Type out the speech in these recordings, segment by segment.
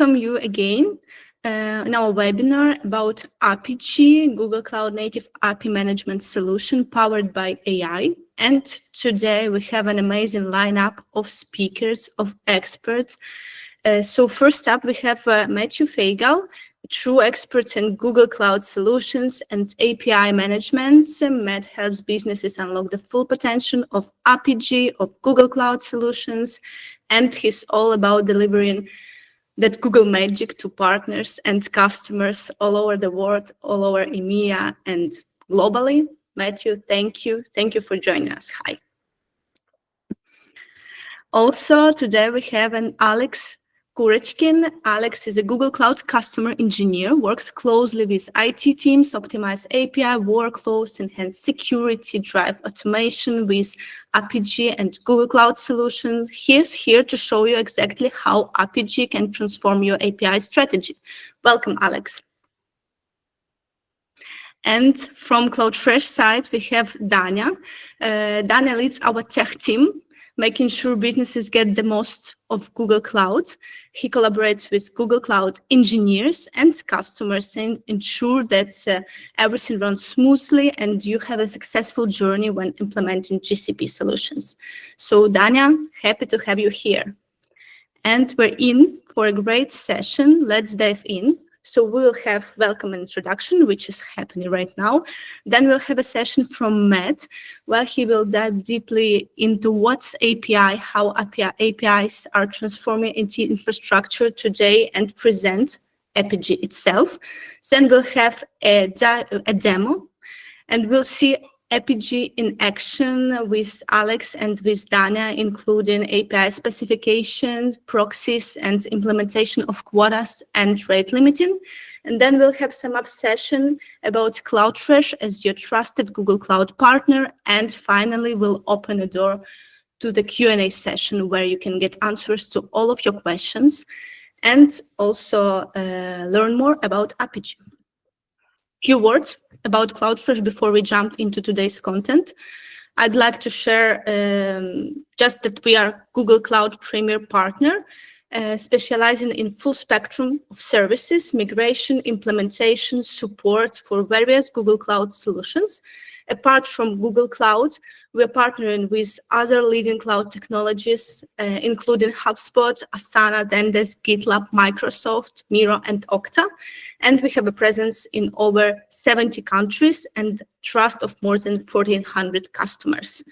welcome you again in our webinar about Apigee, Google Cloud Native API Management Solution powered by AI. And today we have an amazing lineup of speakers, of experts. So first up, we have Matthew Feigal, true expert in Google Cloud Solutions and API management. Matt helps businesses unlock the full potential of Apigee, of Google Cloud Solutions, and he's all about delivering that Google magic to partners and customers all over the world, all over EMEA and globally. Matthew, thank you. Thank you for joining us. Hi. Also, today we have an Alex Kurechkin. Alex is a Google Cloud customer engineer, works closely with IT teams, optimize API workflows, enhance security, drive automation with Apigee and Google Cloud Solutions. He's here to show you exactly how Apigee can transform your API strategy. Welcome, Alex. And from Cloudfresh side, we have Dania. Dania leads our tech team, making sure businesses get the most of Google Cloud. He collaborates with Google Cloud engineers and customers and ensure that everything runs smoothly and you have a successful journey when implementing GCP solutions. So Dania, happy to have you here. And we're in for a great session. Let's dive in. So we'll have welcome and introduction, which is happening right now. Then we'll have a session from Matt, where he will dive deeply into what's API, how APIs are transforming into infrastructure today and present Apigee itself. Then we'll have a demo, and we'll see Apigee in action with Alex and with Dania, including API specifications, proxies, and implementation of quotas and rate limiting. And then we'll have some session about Cloudfresh as your trusted Google Cloud partner. And finally, we'll open the door to the Q&A session where you can get answers to all of your questions and also learn more about Apigee. Few words about Cloudfresh before we jump into today's content. I'd like to share just that we are Google Cloud Premier Partner, specializing in full spectrum of services, migration, implementation, support for various Google Cloud solutions. Apart from Google Cloud, we're partnering with other leading cloud technologies, including HubSpot, Asana, Zendesk, GitLab, Microsoft, Miro, and Okta. And we have a presence in over 70 countries and trust of more than 1,400 customers.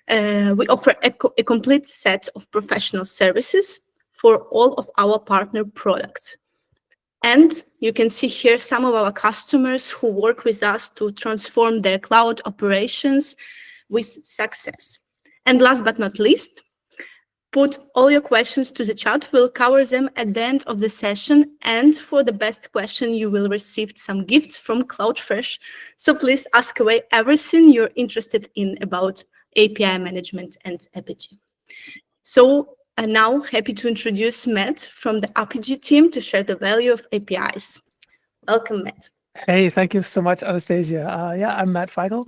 We offer a complete set of professional services for all of our partner products. And you can see here some of our customers who work with us to transform their cloud operations with success. And last but not least, put all your questions to the chat. We'll cover them at the end of the session. And for the best question, you will receive some gifts from Cloudfresh. So please ask away everything you're interested in about API management and Apigee. So now, happy to introduce Matt from the Apigee team to share the value of APIs. Welcome, Matt. Hey, thank you so much, Anastasia. Yeah, I'm Matt Feigl.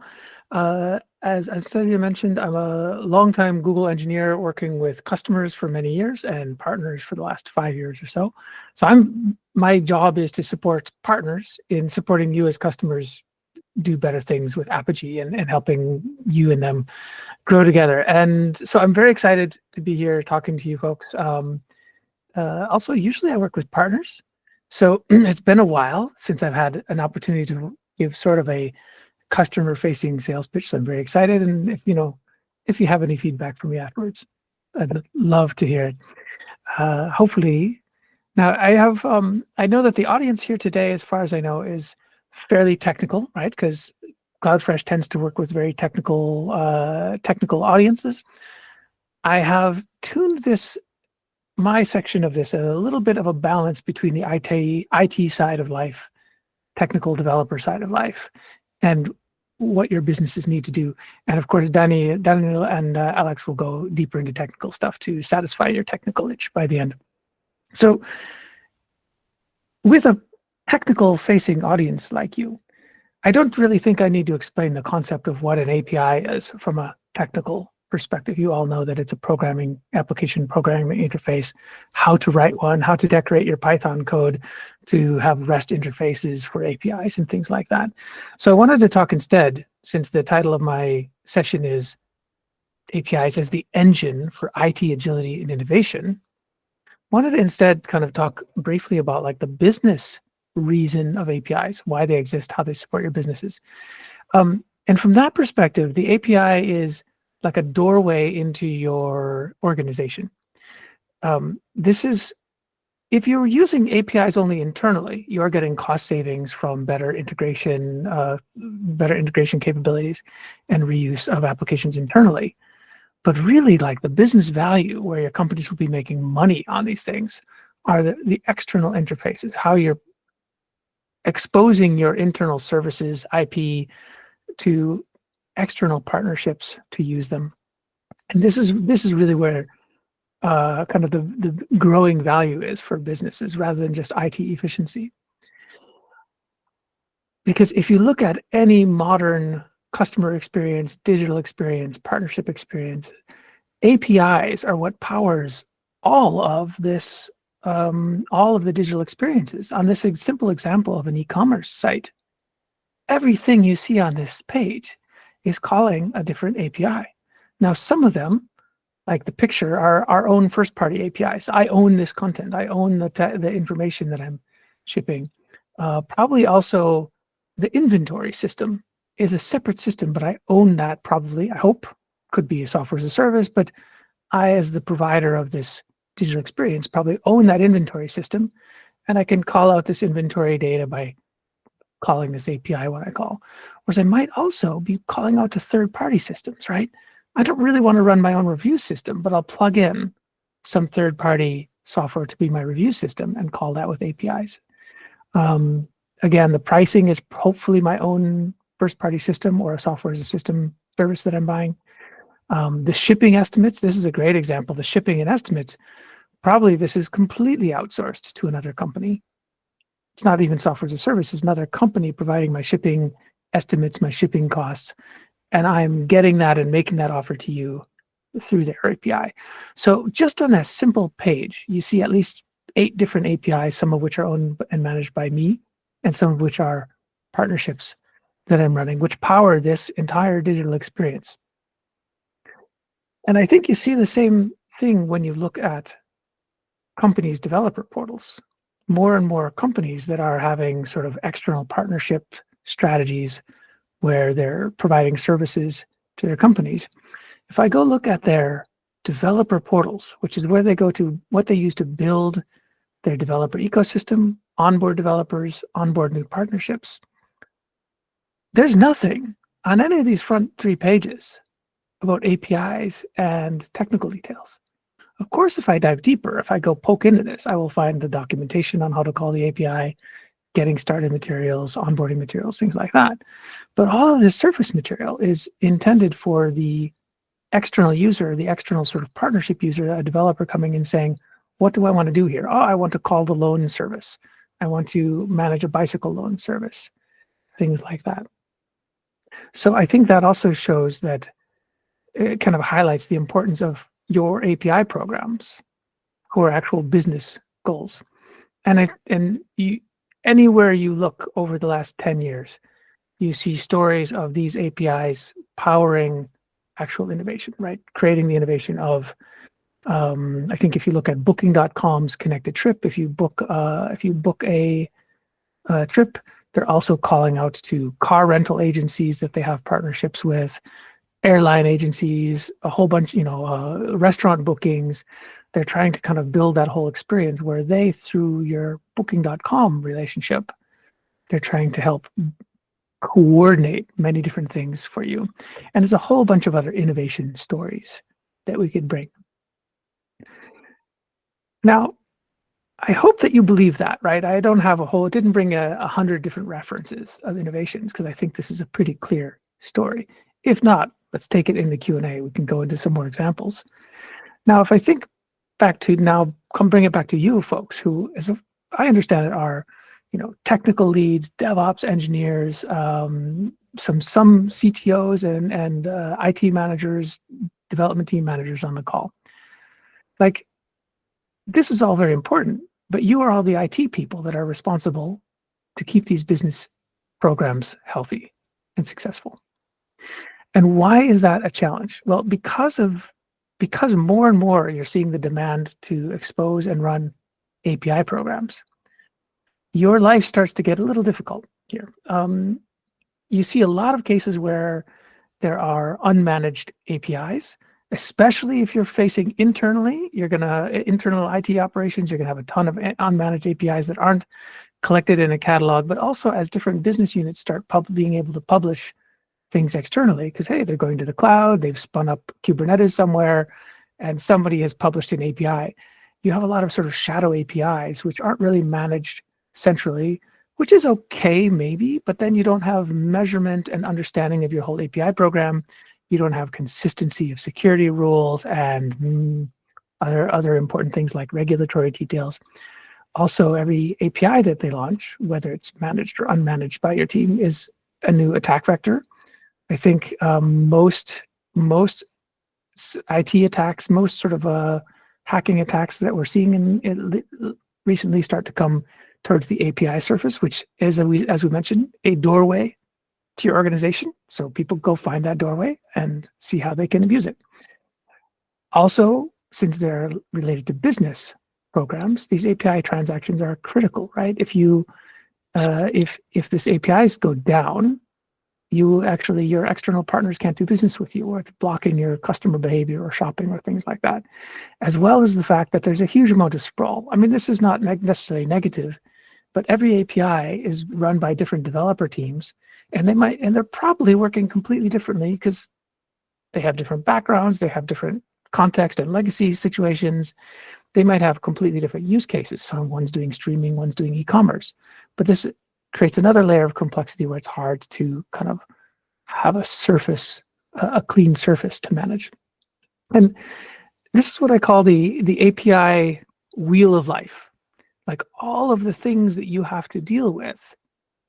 As Anastasia mentioned, I'm a longtime Google engineer working with customers for many years and partners for the last 5 years or so. So my job is to support partners in supporting you as customers do better things with Apigee and helping you and them grow together. And so I'm very excited to be here talking to you folks. Also, usually I work with partners. So it's been a while since I've had an opportunity to give sort of a customer-facing sales pitch. So I'm very excited. And if you have any feedback for me afterwards, I'd love to hear it. Hopefully, now I know that the audience here today, as far as I know, is fairly technical, right? Because Cloudfresh tends to work with very technical audiences. I have tuned my section of this a little bit of a balance between the IT side of life, technical developer side of life, and what your businesses need to do. And of course, Daniel and Alex will go deeper into technical stuff to satisfy your technical itch by the end. So with a technical-facing audience like you, I don't really think I need to explain the concept of what an API is from a technical perspective, you all know that it's a application programming interface, how to write one, how to decorate your Python code to have REST interfaces for APIs and things like that. So I wanted to talk instead, since the title of my session is APIs as the engine for IT agility and innovation, wanted to instead kind of talk briefly about like the business reason of APIs, why they exist, how they support your businesses. And from that perspective, the API is like a doorway into your organization. This is, if you're using APIs only internally, you're getting cost savings from better integration capabilities and reuse of applications internally. But really, like the business value where your companies will be making money on these things are the external interfaces, how you're exposing your internal services, IP, to external partnerships to use them. And this is really where kind of the growing value is for businesses rather than just IT efficiency. Because if you look at any modern customer experience, digital experience, partnership experience, APIs are what powers all of this, all of the digital experiences. On this simple example of an e-commerce site, everything you see on this page is calling a different API. Now, some of them, like the picture, are our own first-party APIs. I own this content. I own the information that I'm shipping. Probably also the inventory system is a separate system, but I own that probably, I hope. Could be a software as a service, but I, as the provider of this digital experience, probably own that inventory system, and I can call out this inventory data by calling this API what I call. Whereas I might also be calling out to third-party systems, right? I don't really want to run my own review system, but I'll plug in some third-party software to be my review system and call that with APIs. Again, the pricing is hopefully my own first-party system or a software as a system service that I'm buying. The shipping estimates, this is a great example. The shipping and estimates, probably this is completely outsourced to another company. It's not even software as a service. It's another company providing my shipping estimates, my shipping costs, and I'm getting that and making that offer to you through their API. So just on that simple page, you see at least 8 different APIs, some of which are owned and managed by me, and some of which are partnerships that I'm running, which power this entire digital experience. And I think you see the same thing when you look at companies' developer portals. More and more companies that are having sort of external partnership strategies where they're providing services to their companies. If I go look at their developer portals, which is where they go to, what they use to build their developer ecosystem, onboard developers, onboard new partnerships, there's nothing on any of these front 3 pages about APIs and technical details. Of course, if I dive deeper, if I go poke into this, I will find the documentation on how to call the API, getting started materials, onboarding materials, things like that. But all of this surface material is intended for the external user, the external sort of partnership user, a developer coming in saying, what do I want to do here? Oh, I want to call the loan service. I want to manage a bicycle loan service, things like that. So I think that also shows that it kind of highlights the importance of your API programs for actual business goals. And anywhere you look over the last 10 years, you see stories of these APIs powering actual innovation, right? Creating the innovation of, I think if you look at Booking.com's connected trip, if you book a trip, they're also calling out to car rental agencies that they have partnerships with, airline agencies, a whole bunch, restaurant bookings. They're trying to kind of build that whole experience where they, through your Booking.com relationship, they're trying to help coordinate many different things for you. And there's a whole bunch of other innovation stories that we could bring. Now, I hope that you believe that, right? I don't have it didn't bring 100 different references of innovations because I think this is a pretty clear story. If not, let's take it in the Q&A. We can go into some more examples. Now, if I think back to bring it back to you folks who, as I understand it, are, technical leads, DevOps engineers, some CTOs and IT managers, development team managers on the call. Like, this is all very important, but you are all the IT people that are responsible to keep these business programs healthy and successful. And why is that a challenge? Well, because more and more you're seeing the demand to expose and run API programs, your life starts to get a little difficult here. You see a lot of cases where there are unmanaged APIs, especially if you're facing internal IT operations. You're gonna have a ton of unmanaged APIs that aren't collected in a catalog, but also as different business units start being able to publish things externally, because hey, they're going to the cloud, they've spun up Kubernetes somewhere, and somebody has published an API. You have a lot of sort of shadow APIs which aren't really managed centrally, which is okay maybe, but then you don't have measurement and understanding of your whole API program. You don't have consistency of security rules and other important things like regulatory details. Also, every API that they launch, whether it's managed or unmanaged by your team, is a new attack vector. I think most IT attacks, most sort of hacking attacks that we're seeing recently start to come towards the API surface, which is, as we mentioned, a doorway to your organization. So people go find that doorway and see how they can abuse it. Also, since they're related to business programs, these API transactions are critical, right? If this APIs go down, your external partners can't do business with you, or it's blocking your customer behavior or shopping or things like that, as well as the fact that there's a huge amount of sprawl. I mean, this is not necessarily negative, but every API is run by different developer teams, and they're probably working completely differently because they have different backgrounds, they have different context and legacy situations. They might have completely different use cases. One's doing streaming, one's doing e-commerce, but this creates another layer of complexity where it's hard to kind of have a clean surface to manage. And this is what I call the API wheel of life. Like, all of the things that you have to deal with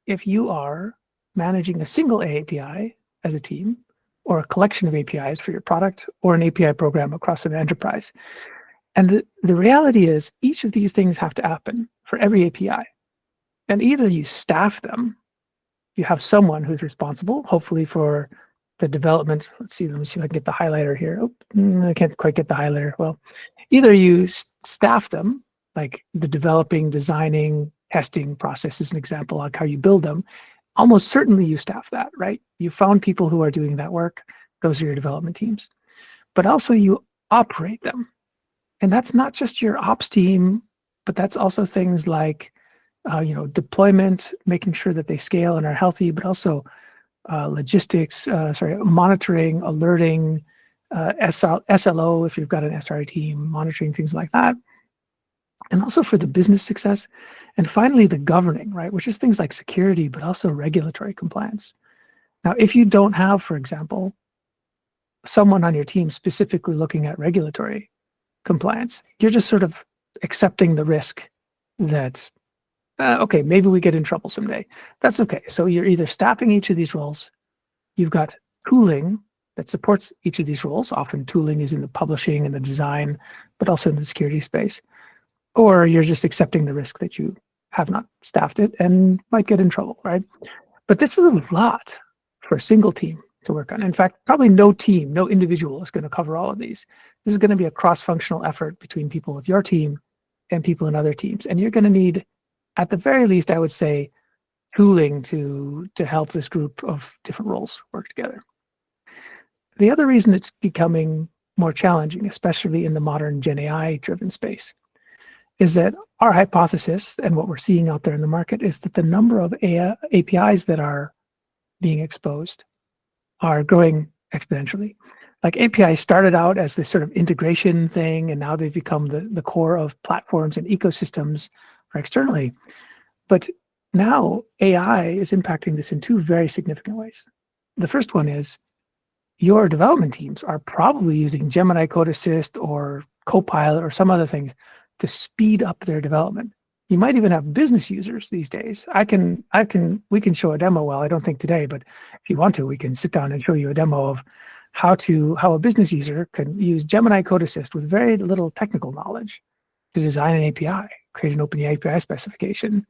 if you are managing a single API as a team, or a collection of APIs for your product, or an API program across an enterprise. And the reality is, each of these things have to happen for every API. And either you staff them, you have someone who's responsible, hopefully for the development. Let me see if I can get the highlighter here. I can't quite get the highlighter. Well, either you staff them, like the developing, designing, testing process is an example, like how you build them. Almost certainly you staff that, right? You found people who are doing that work. Those are your development teams. But also you operate them. And that's not just your ops team, but that's also things like deployment, making sure that they scale and are healthy, but also logistics, monitoring, alerting, SLO if you've got an SRE team, monitoring things like that. And also for the business success. And finally, the governing, right, which is things like security, but also regulatory compliance. Now, if you don't have, for example, someone on your team specifically looking at regulatory compliance, you're just sort of accepting the risk that, okay, maybe we get in trouble someday. That's okay. So you're either staffing each of these roles, you've got tooling that supports each of these roles. Often tooling is in the publishing and the design, but also in the security space. Or you're just accepting the risk that you have not staffed it and might get in trouble, right? But this is a lot for a single team to work on. In fact, probably no team, no individual is going to cover all of these. This is going to be a cross-functional effort between people with your team and people in other teams. And you're going to need, at the very least, I would say, tooling to help this group of different roles work together. The other reason it's becoming more challenging, especially in the modern Gen AI-driven space, is that our hypothesis and what we're seeing out there in the market is that the number of APIs that are being exposed are growing exponentially. Like, APIs started out as this sort of integration thing, and now they've become the core of platforms and ecosystems for externally. But now AI is impacting this in two very significant ways. The first one is your development teams are probably using Gemini Code Assist or Copilot or some other things to speed up their development. You might even have business users these days. We can show a demo. Well, I don't think today, but if you want to, we can sit down and show you a demo of how a business user can use Gemini Code Assist with very little technical knowledge to design an API, create an open API specification.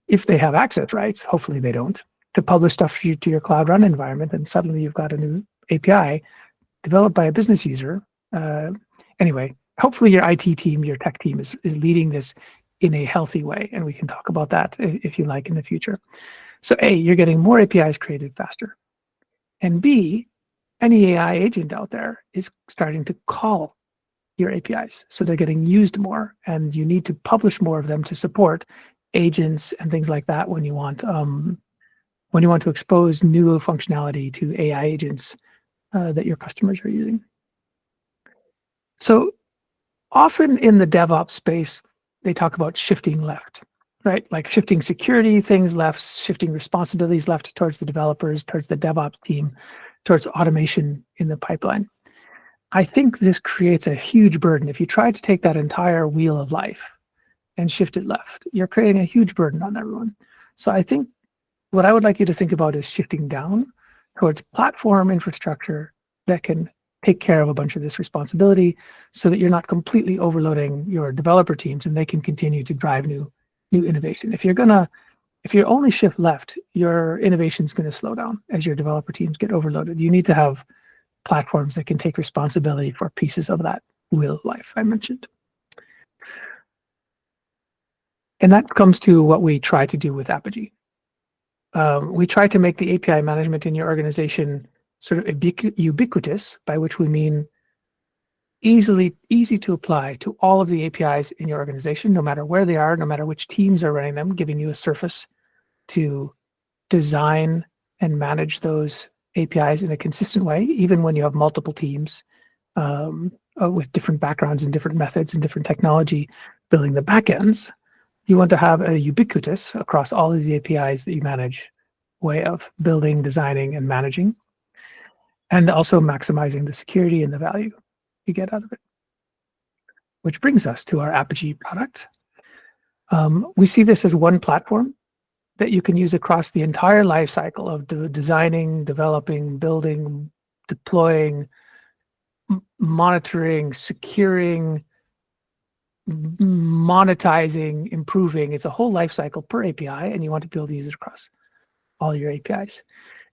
If they have access rights, hopefully they don't, to publish stuff to your Cloud Run environment, and suddenly you've got a new API developed by a business user. Anyway, hopefully your IT team, your tech team is leading this in a healthy way, and we can talk about that if you like in the future. So A, you're getting more APIs created faster. And B, any AI agent out there is starting to call your APIs. So they're getting used more, and you need to publish more of them to support agents and things like that when you want to expose new functionality to AI agents that your customers are using. So often in the DevOps space, they talk about shifting left, right? Like shifting security things left, shifting responsibilities left towards the developers, towards the DevOps team, towards automation in the pipeline. I think this creates a huge burden. If you try to take that entire wheel of life and shift it left, you're creating a huge burden on everyone. So I think what I would like you to think about is shifting down towards platform infrastructure that can take care of a bunch of this responsibility so that you're not completely overloading your developer teams and they can continue to drive new innovation. If you only shift left, your innovation is going to slow down as your developer teams get overloaded. You need to have platforms that can take responsibility for pieces of that wheel of life I mentioned. And that comes to what we try to do with Apigee. We try to make the API management in your organization sort of ubiquitous, by which we mean easy to apply to all of the APIs in your organization, no matter where they are, no matter which teams are running them, giving you a surface to design and manage those APIs in a consistent way, even when you have multiple teams with different backgrounds and different methods and different technology building the backends. You want to have a ubiquitous across all of these APIs that you manage way of building, designing, and managing, and also maximizing the security and the value you get out of it. Which brings us to our Apigee product. We see this as one platform that you can use across the entire life cycle of designing, developing, building, deploying, monitoring, securing, monetizing, improving. It's a whole life cycle per API, and you want to be able to use it across all your APIs.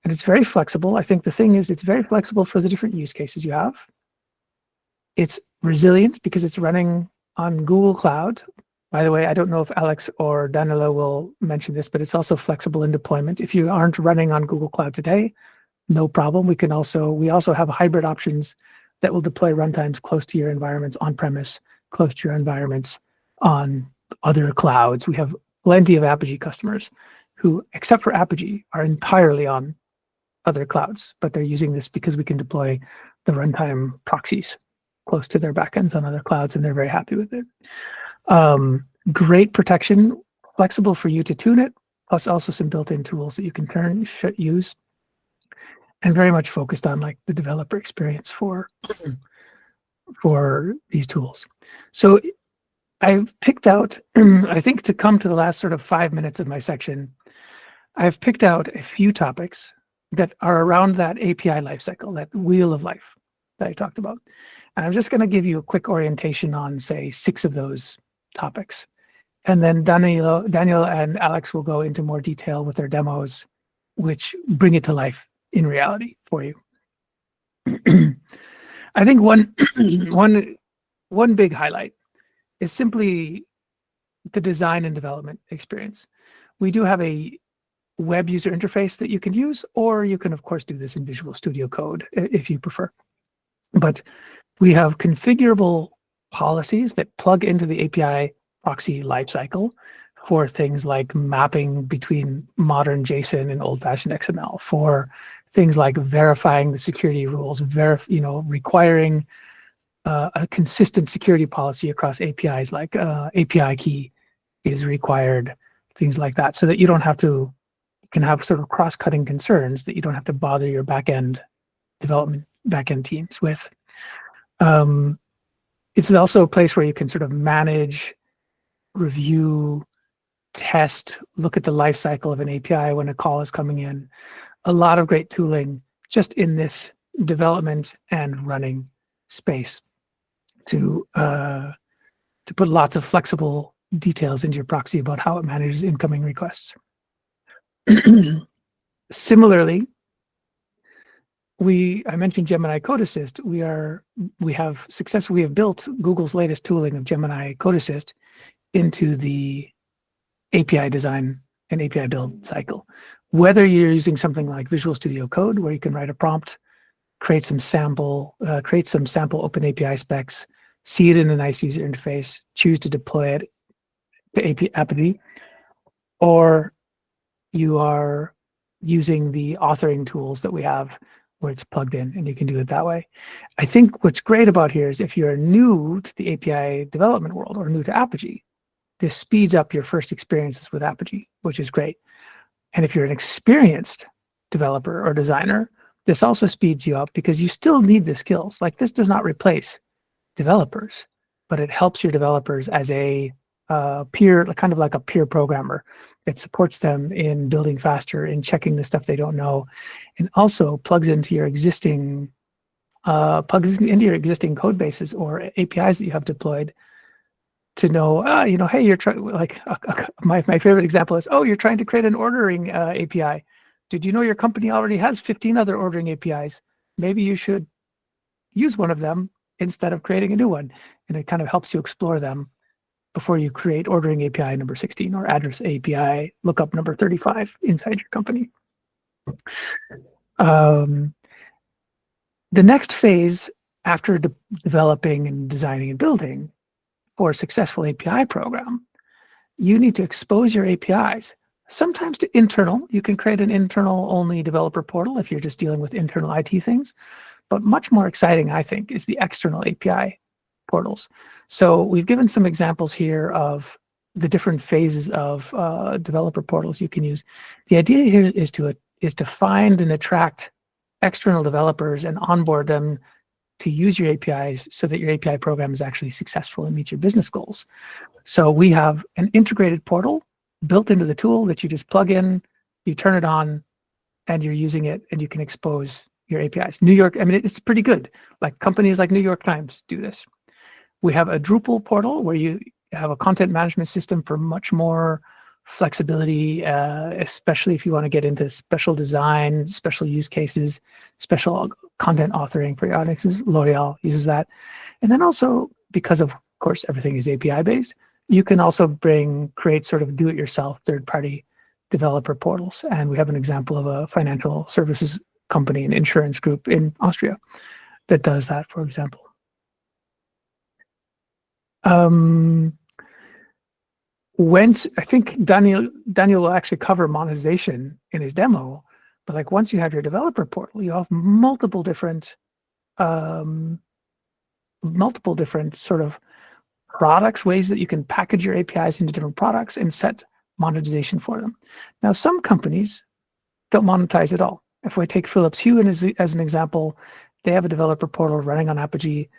And it's very flexible. I think the thing is it's very flexible for the different use cases you have. It's resilient because it's running on Google Cloud. By the way, I don't know if Alex or Danilo will mention this, but it's also flexible in deployment. If you aren't running on Google Cloud today, no problem. We also have hybrid options that will deploy runtimes close to your environments on-premise, close to your environments on other clouds. We have plenty of Apigee customers who, except for Apigee, are entirely on other clouds, but they're using this because we can deploy the runtime proxies close to their backends on other clouds, and they're very happy with it. Great protection, flexible for you to tune it, plus also some built-in tools that you can use, and very much focused on like the developer experience for these tools. So I've picked out, I think to come to the last sort of 5 minutes of my section, I've picked out a few topics that are around that API lifecycle, that wheel of life that I talked about. And I'm just going to give you a quick orientation on, say, 6 of those topics. And then Daniel and Alex will go into more detail with their demos, which bring it to life in reality for you. I think one big highlight is simply the design and development experience. We do have a web user interface that you can use, or you can, of course, do this in Visual Studio Code if you prefer. But we have configurable policies that plug into the API proxy lifecycle for things like mapping between modern JSON and old-fashioned XML, for things like verifying the security rules, requiring a consistent security policy across APIs, like API key is required, things like that, so that you can have sort of cross-cutting concerns that you don't have to bother your development backend teams with. It's also a place where you can sort of manage, review, test, look at the life cycle of an API when a call is coming in. A lot of great tooling just in this development and running space to put lots of flexible details into your proxy about how it manages incoming requests. Similarly, I mentioned Gemini Code Assist. We have built Google's latest tooling of Gemini Code Assist into the API design and API build cycle. Whether you're using something like Visual Studio Code, where you can write a prompt, create some sample open API specs, see it in a nice user interface, choose to deploy it to Apigee, or you are using the authoring tools that we have where it's plugged in and you can do it that way. I think what's great about here is if you're new to the API development world or new to Apigee, this speeds up your first experiences with Apigee, which is great. And if you're an experienced developer or designer, this also speeds you up because you still need the skills. Like, this does not replace developers, but it helps your developers as a peer, kind of like a peer programmer. It supports them in building faster, in checking the stuff they don't know, and also plugs into your existing code bases or APIs that you have deployed to know, hey, you're trying, like, my favorite example is, you're trying to create an ordering API. Did you know your company already has 15 other ordering APIs? Maybe you should use one of them instead of creating a new one. And it kind of helps you explore them before you create ordering API number 16 or address API lookup number 35 inside your company. The next phase after developing and designing and building for a successful API program, you need to expose your APIs, sometimes to internal. You can create an internal only developer portal if you're just dealing with internal IT things. But much more exciting, I think, is the external API portals. So we've given some examples here of the different phases of developer portals you can use. The idea here is to find and attract external developers and onboard them to use your APIs so that your API program is actually successful and meets your business goals. So we have an integrated portal built into the tool that you just plug in, you turn it on, and you're using it, and you can expose your APIs. It's pretty good. Like, companies like New York Times do this. We have a Drupal portal where you have a content management system for much more flexibility, especially if you want to get into special design, special use cases, special content authoring for your audiences. L'Oreal uses that. And then also, because of course everything is API based, you can also create sort of do-it-yourself third-party developer portals. And we have an example of a financial services company, an insurance group in Austria, that does that, for example. I think Daniel will actually cover monetization in his demo, but like, once you have your developer portal, you have multiple different sort of products, ways that you can package your APIs into different products and set monetization for them. Now, some companies don't monetize at all. If we take Philips Hue as an example, they have a developer portal running on Apigee,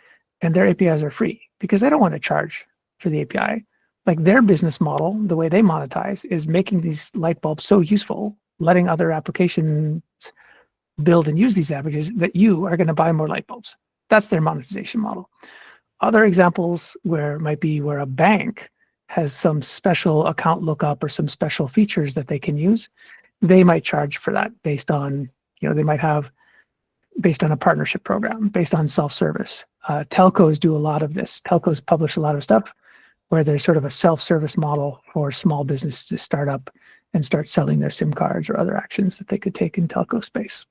and their APIs are free because they don't want to charge for the API. Like, their business model, the way they monetize, is making these light bulbs so useful, letting other applications build and use these applications, that you are going to buy more light bulbs. That's their monetization model. Other examples might be where a bank has some special account lookup or some special features that they can use. They might charge for that based on, they might have based on a partnership program, based on self-service. Telcos do a lot of this. Telcos publish a lot of stuff where there's sort of a self-service model for small businesses to start up and start selling their SIM cards or other actions that they could take in telco space.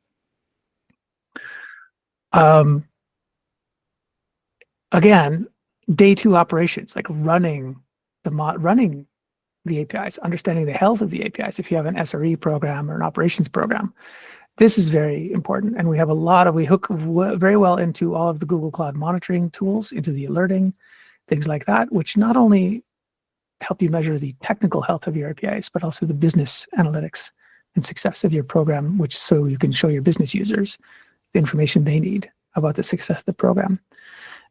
Again, day two operations, like running the APIs, understanding the health of the APIs. If you have an SRE program or an operations program, this is very important. And we hook very well into all of the Google Cloud monitoring tools, into the alerting, things like that, which not only help you measure the technical health of your APIs, but also the business analytics and success of your program, so you can show your business users the information they need about the success of the program.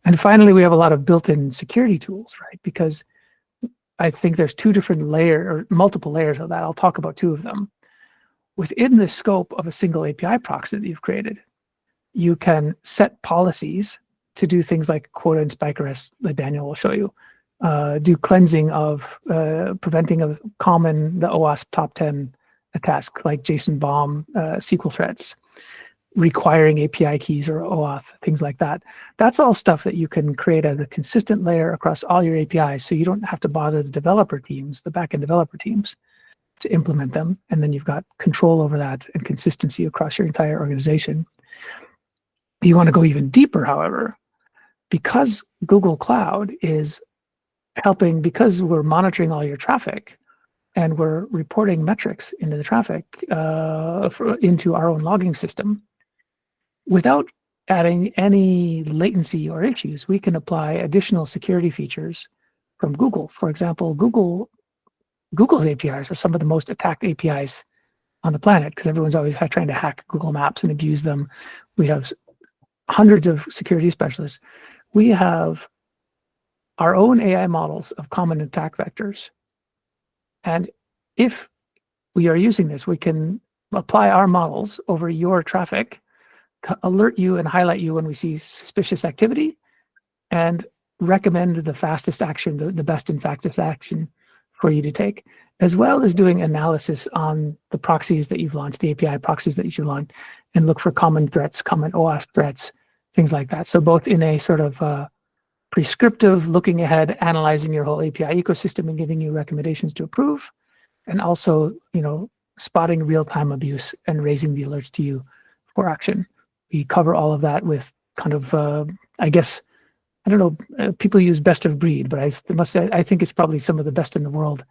And finally, we have a lot of built-in security tools, right? Because I think there's multiple layers of that. I'll talk about two of them. within the scope of a single API proxy that you've created, you can set policies to do things like quota and spike arrest that Daniel will show you, do cleansing of, preventing of the OWASP top 10 attacks like JSON bomb, SQL threats, requiring API keys or OAuth, things like that. That's all stuff that you can create as a consistent layer across all your APIs, so you don't have to bother the developer teams, the backend developer teams, to implement them. And then you've got control over that and consistency across your entire organization. You want to go even deeper, however, because Google Cloud is helping, because we're monitoring all your traffic and we're reporting metrics into the traffic, into our own logging system, without adding any latency or issues, we can apply additional security features from Google. For example, Google's APIs are some of the most attacked APIs on the planet because everyone's always trying to hack Google Maps and abuse them. We have hundreds of security specialists. We have our own AI models of common attack vectors. And if we are using this, we can apply our models over your traffic to alert you and highlight you when we see suspicious activity and recommend the fastest action, the best and fastest action for you to take, as well as doing analysis on the proxies that you've launched, the API proxies that you've launched, and look for common threats, common OAuth threats, things like that. So both in a sort of prescriptive, looking ahead, analyzing your whole API ecosystem and giving you recommendations to approve, and also, spotting real-time abuse and raising the alerts to you for action. We cover all of that with kind of, I guess, I don't know, people use best of breed, but I must say, I think it's probably some of the best in the world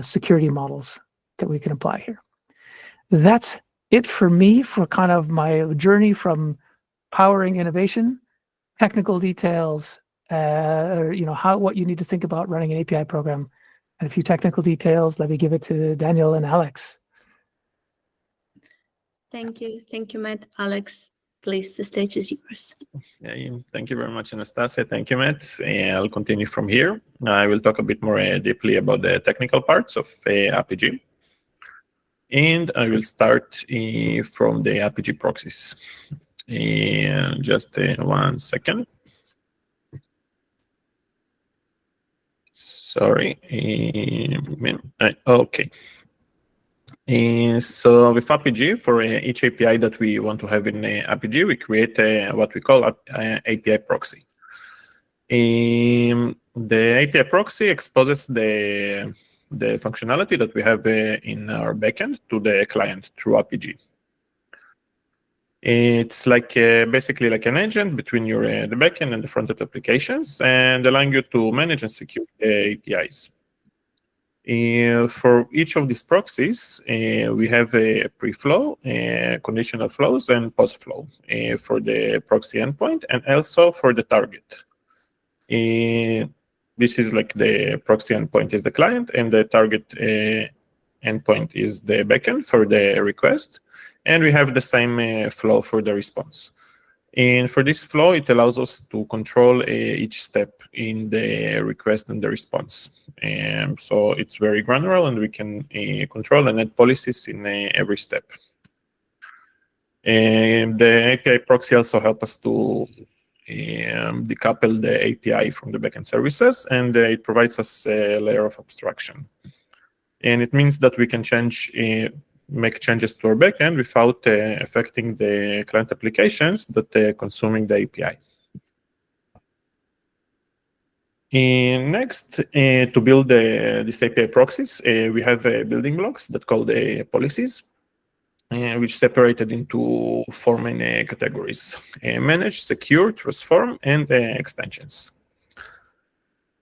security models that we can apply here. That's it for me for kind of my journey from powering innovation, technical details, what you need to think about running an API program, and a few technical details. Let me give it to Daniel and Alex. Thank you, Matt. Alex, please, the stage is yours. Yeah, thank you very much, Anastasia. Thank you, Matt. I'll continue from here. I will talk a bit more deeply about the technical parts of Apigee. And I will start from the Apigee proxies. Just 1 second. Sorry. Okay. So with Apigee, for each API that we want to have in Apigee, we create what we call API proxy. The API proxy exposes the functionality that we have in our backend to the client through Apigee. It's like basically like an agent between the backend and the front-end applications, and allowing you to manage and secure the APIs. For each of these proxies, we have a pre-flow, conditional flows, and post-flow for the proxy endpoint, and also for the target. This is like the proxy endpoint is the client, and the target endpoint is the backend for the request. And we have the same flow for the response. And for this flow, it allows us to control each step in the request and the response. So it's very granular, and we can control and add policies in every step. And the API proxy also helps us to decouple the API from the backend services, and it provides us a layer of abstraction. And it means that we can make changes to our backend without affecting the client applications that are consuming the API. Next, to build these API proxies, we have building blocks that called policies, which separated into 4 main categories: manage, secure, transform, and extensions.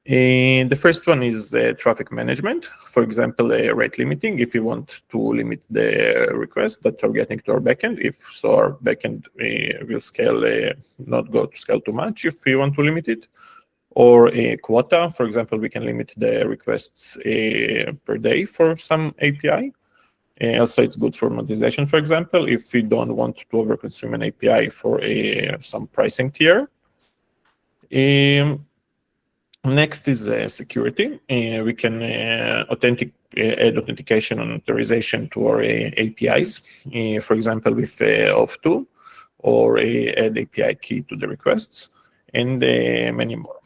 The first one is traffic management. For example, rate limiting, if you want to limit the requests that are getting to our backend. If so, our backend will scale, not go to scale too much if you want to limit it. Or a quota, for example, we can limit the requests per day for some API. Also, it's good for monetization, for example, if you don't want to overconsume an API for some pricing tier. Next is security. We can add authentication and authorization to our APIs, for example, with auth2, or add API key to the requests, and many more.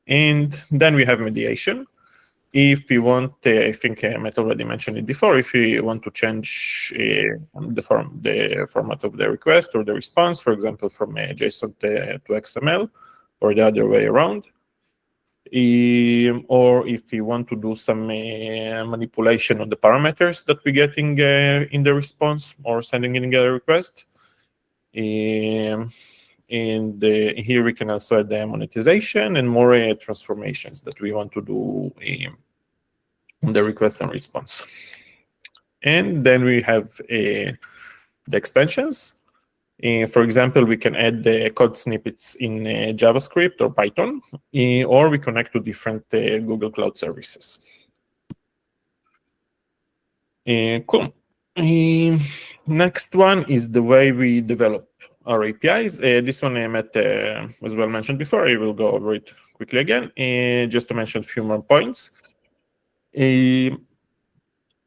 And then we have mediation. If we want, I think Matt already mentioned it before, if we want to change the format of the request or the response, for example, from JSON to XML, or the other way around, or if we want to do some manipulation of the parameters that we're getting in the response or sending in a request. And here we can also add the monetization and more transformations that we want to do on the request and response. And then we have the extensions. For example, we can add the code snippets in JavaScript or Python, or we connect to different Google Cloud services. Cool. Next one is the way we develop our APIs. This one Matt as well mentioned before. I will go over it quickly again, just to mention a few more points.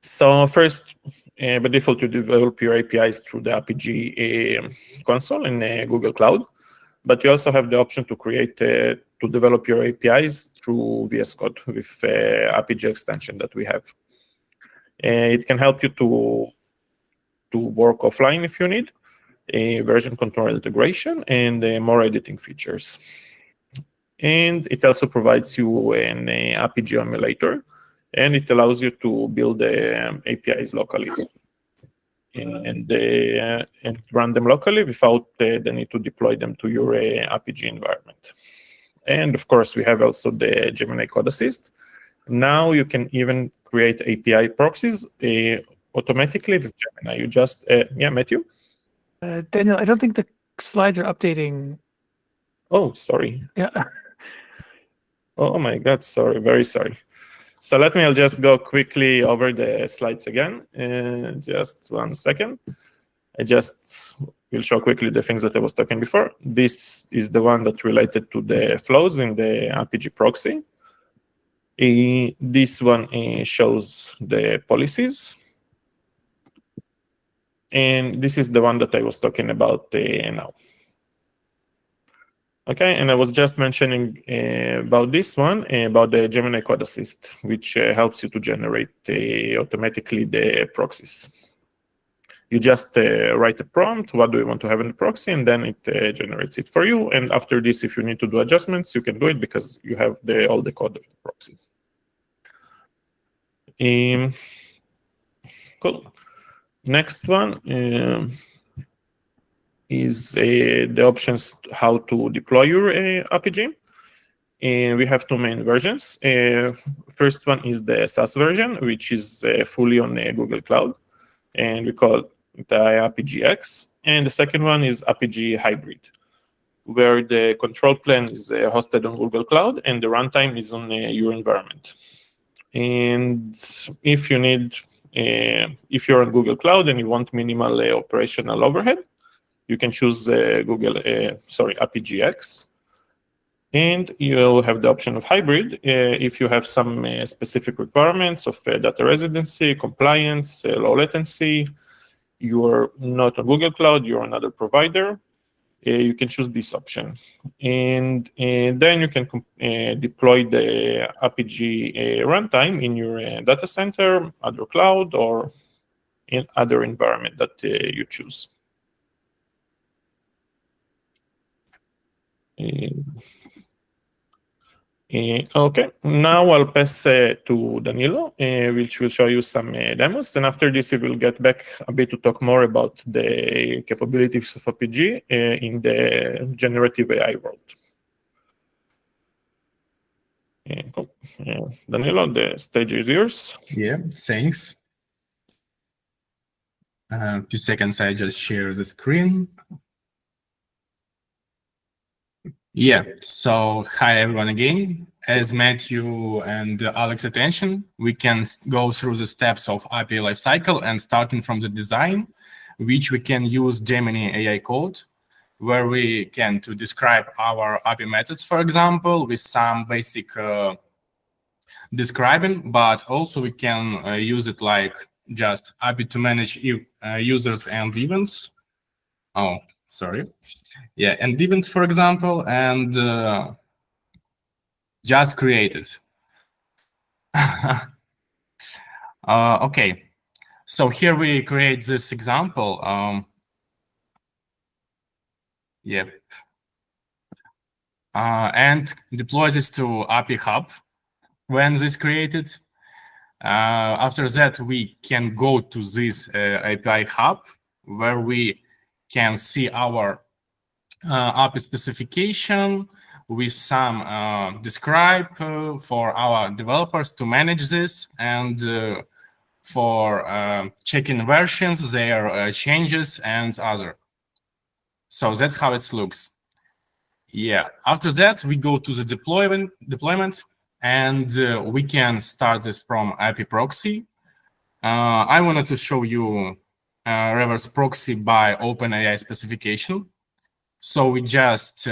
So first, by default, you develop your APIs through the Apigee console in Google Cloud, but you also have the option to develop your APIs through VS Code with Apigee extension that we have. It can help you to work offline if you need, version control integration, and more editing features. And it also provides you an Apigee emulator, and it allows you to build APIs locally and run them locally without the need to deploy them to your Apigee environment. And of course, we have also the Gemini Code Assist. Now you can even create API proxies automatically with Gemini. You just, yeah, Matthew? Daniel, I don't think the slides are updating. Oh, sorry. Yeah. Oh my God, sorry, very sorry. So I'll just go quickly over the slides again. Just 1 second. I just will show quickly the things that I was talking before. This is the one that related to the flows in the Apigee proxy. This one shows the policies. And this is the one that I was talking about now. Okay, and I was just mentioning about this one, about the Gemini Code Assist, which helps you to generate automatically the proxies. You just write a prompt, what do you want to have in the proxy, and then it generates it for you. And after this, if you need to do adjustments, you can do it because you have all the code of the proxy. Cool. Next one is the options how to deploy your Apigee. We have 2 main versions. First one is the SaaS version, which is fully on Google Cloud, and we call it the Apigee X. And the second one is Apigee Hybrid, where the control plane is hosted on Google Cloud and the runtime is on your environment. And if you need, if you're on Google Cloud and you want minimal operational overhead, you can choose Apigee X. And you'll have the option of hybrid if you have some specific requirements of data residency, compliance, low latency. You're not on Google Cloud, you're another provider. You can choose this option. And then you can deploy the Apigee runtime in your data center, other cloud, or in other environment that you choose. Okay, now I'll pass to Danilo, which will show you some demos. And after this, we will get back a bit to talk more about the capabilities of Apigee in the generative AI world. Cool. Danilo, the stage is yours. Yeah, thanks. A few seconds, I just share the screen. Yeah, so hi everyone again. As Matthew and Alex attention, we can go through the steps of API lifecycle and starting from the design, which we can use Gemini AI code where we can to describe our API methods, for example, with some basic describing, but also we can use it like just API to manage users and events. Oh, sorry. Yeah, and events, for example, and just create it. Okay, so here we create this example. Yep. And deploy this to API Hub. When this created, after that, we can go to this API Hub where we can see our API specification with some describe for our developers to manage this, and for checking versions, their changes, and other. So that's how it looks. Yeah. After that, we go to the deployment, and we can start this from API proxy. I wanted to show you reverse proxy by OpenAI specification. So we just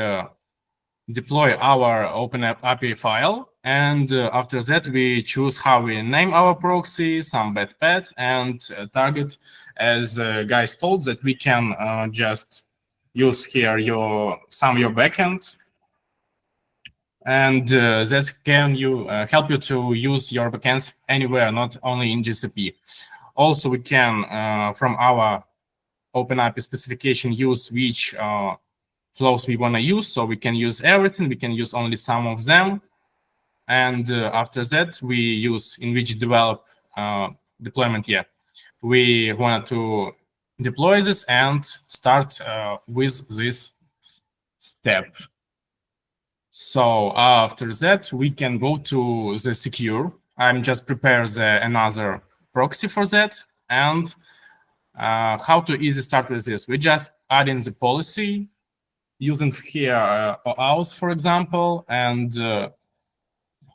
deploy our OpenAPI file, and after that, we choose how we name our proxy, some bad path, and target, as guys told, that we can just use here your backend, and that can help you to use your backends anywhere, not only in GCP. Also, we can from our OpenAPI specification use which flows we want to use, so we can use everything. We can use only some of them, and after that, we use in which deployment. Yeah, we want to deploy this and start with this step. So after that, we can go to the secure. I'm just prepare another proxy for that. And how to easy start with this? We just add in the policy using here OAuth, for example, and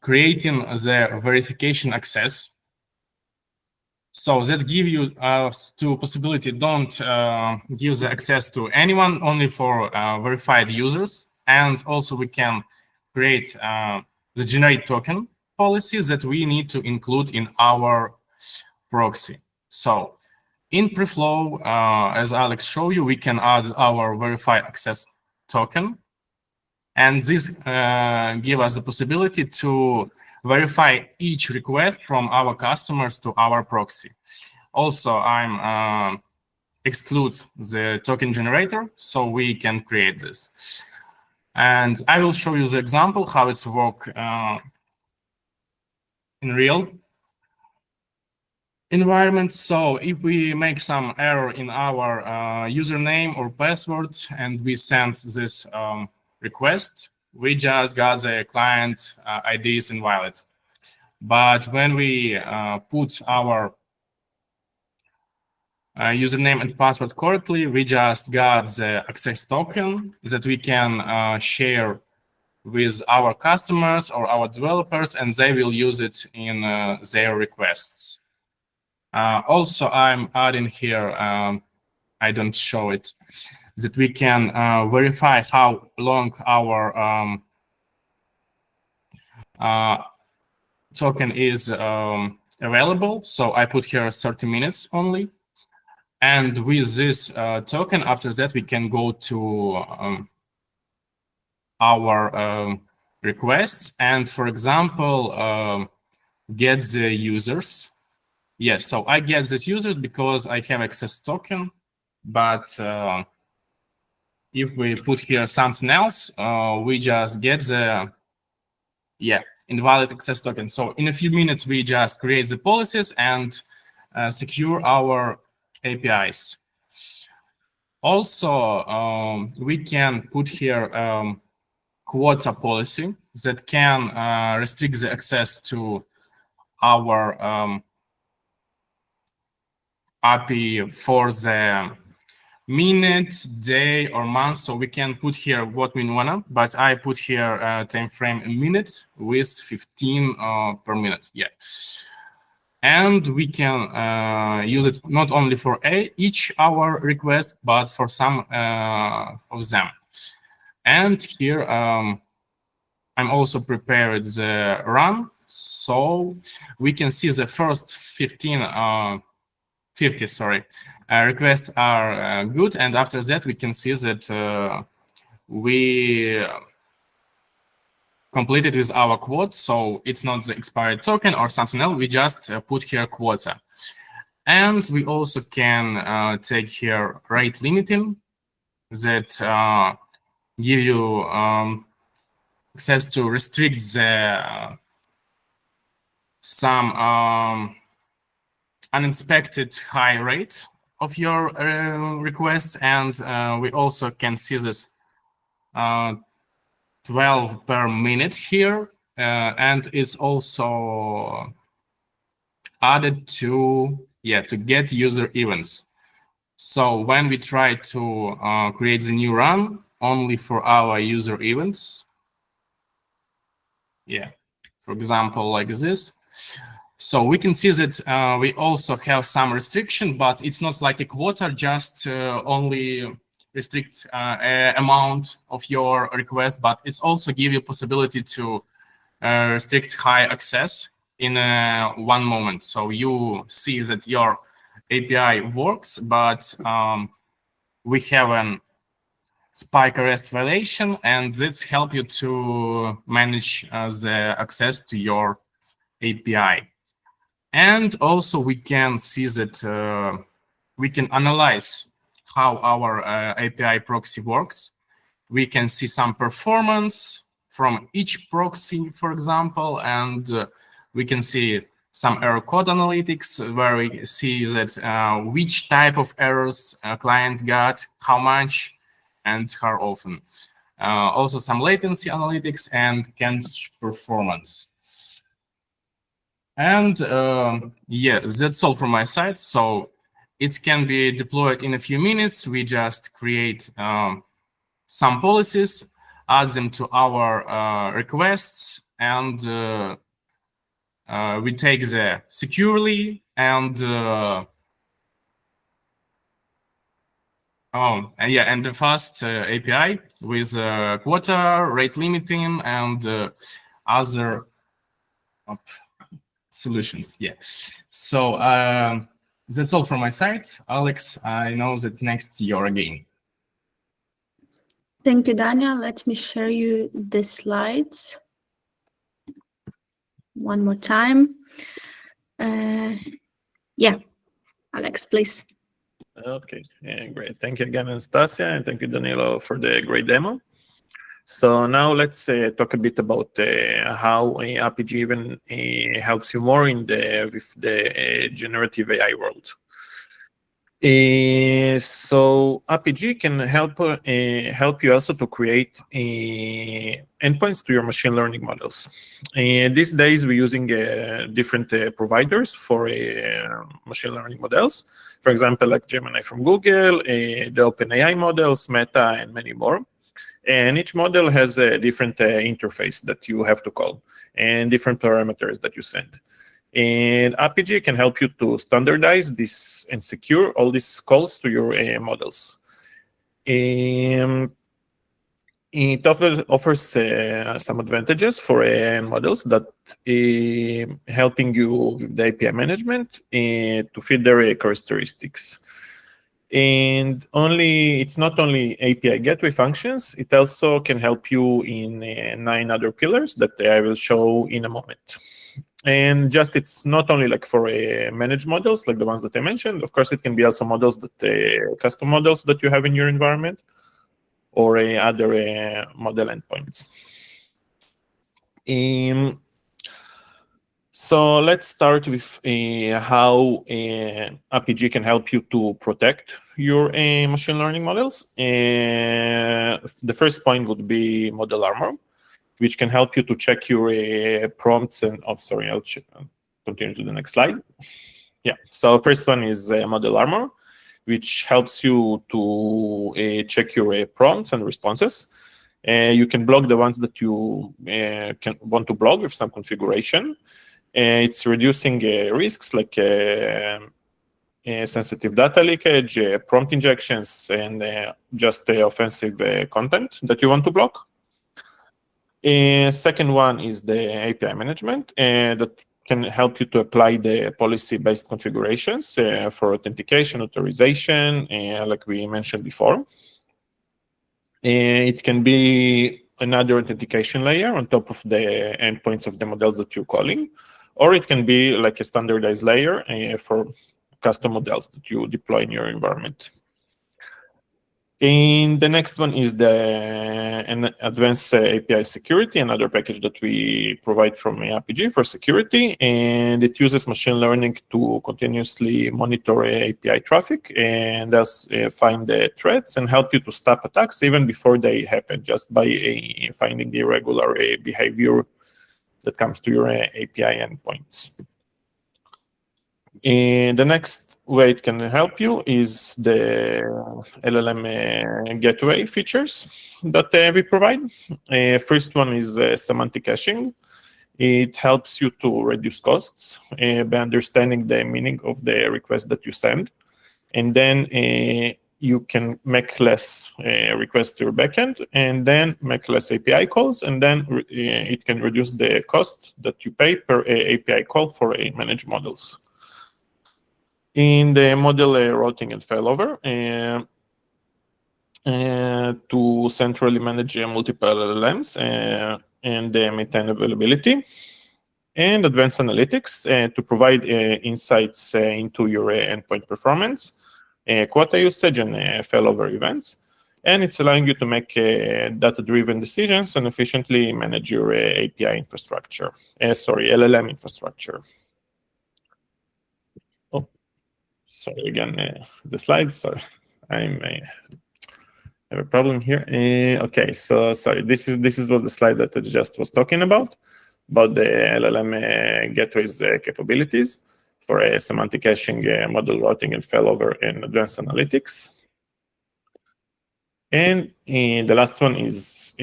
creating the verification access. So that give you two possibility. Don't give the access to anyone, only for verified users. And also we can create the generate token policies that we need to include in our proxy. So in preflow, as Alex showed you, we can add our verified access token. And this give us the possibility to verify each request from our customers to our proxy. Also, I'm exclude the token generator so we can create this. And I will show you the example how it's work in real environment. So if we make some error in our username or password and we send this request, we just got the client IDs invalid. But when we put our username and password correctly, we just got the access token that we can share with our customers or our developers, and they will use it in their requests. Also, I'm adding here, I don't show it, that we can verify how long our token is available. So I put here 30 minutes only. And with this token, after that, we can go to our requests and, for example, get the users. Yes, so I get these users because I have access token. But if we put here something else, we just get the invalid access token. So in a few minutes, we just create the policies and secure our APIs. Also, we can put here quota policy that can restrict the access to our API for the minute, day, or month. So we can put here what we want, but I put here time frame in minutes with 15 per minute. Yeah. And we can use it not only for each our request, but for some of them. And here I'm also prepared the run, so we can see the first 50 requests are good, and after that we can see that we completed with our quote, so it's not the expired token or something else, we just put here quota. And we also can take here rate limiting that give you access to restrict the some unexpected high rate of your requests, and we also can see this 12 per minute here, and it's also added to get user events. So when we try to create the new run only for our user events, for example, like this, so we can see that we also have some restriction, but it's not like a quota, just only restrict amount of your request, but it's also give you possibility to restrict high access in one moment. So you see that your API works, but we have an spike arrest violation, and this help you to manage the access to your API. And also we can see that we can analyze how our API proxy works. We can see some performance from each proxy, for example, and we can see some error code analytics where we see that which type of errors clients got, how much, and how often. Also some latency analytics and cache performance. And that's all from my side. So it can be deployed in a few minutes. We just create some policies, add them to our requests, and we take the securely and and the fast API with quota, rate limiting, and other solutions. So that's all from my side. Alex, I know that next you're again. Thank you, Daniel. Let me share you the slides one more time. Alex, please. Okay, great. Thank you again, Anastasia, and thank you, Danilo, for the great demo. So now let's talk a bit about how Apigee even helps you more with the generative AI world. So Apigee can help you also to create endpoints to your machine learning models. These days we're using different providers for machine learning models. For example, like Gemini from Google, the OpenAI models, Meta, and many more. And each model has a different interface that you have to call and different parameters that you send. And Apigee can help you to standardize this and secure all these calls to your models. It offers some advantages for models that helping you with the API management to fit their characteristics. And it's not only API gateway functions, it also can help you in 9 other pillars that I will show in a moment. And it's not only like for managed models, like the ones that I mentioned. Of course, it can be also models that custom models that you have in your environment, or other model endpoints. So let's start with how Apigee can help you to protect your machine learning models. The first point would be Model Armor, which can help you to check your prompts and, I'll continue to the next slide. So first one is Model Armor, which helps you to check your prompts and responses. You can block the ones that you want to block with some configuration. It's reducing risks like sensitive data leakage, prompt injections, and just offensive content that you want to block. Second one is the API management that can help you to apply the policy-based configurations for authentication, authorization, like we mentioned before. It can be another authentication layer on top of the endpoints of the models that you're calling, or it can be like a standardized layer for custom models that you deploy in your environment. And the next one is an advanced API security, another package that we provide from Apigee for security, and it uses machine learning to continuously monitor API traffic and thus find the threats and help you to stop attacks even before they happen, just by finding the irregular behavior that comes to your API endpoints. And the next way it can help you is the LLM gateway features that we provide. First one is semantic caching. It helps you to reduce costs by understanding the meaning of the request that you send. And then you can make less requests to your backend and then make less API calls. And then it can reduce the cost that you pay per API call for managed models. In the model routing and failover, to centrally manage multiple LLMs and maintain availability, and advanced analytics to provide insights into your endpoint performance, quota usage, and failover events. And it's allowing you to make data-driven decisions and efficiently manage your API infrastructure, LLM infrastructure. Sorry again, the slides. Sorry, I have a problem here. Okay, so sorry. This is what the slide that I just was talking about the LLM gateways capabilities for semantic caching, model routing, and failover, and advanced analytics. And the last one is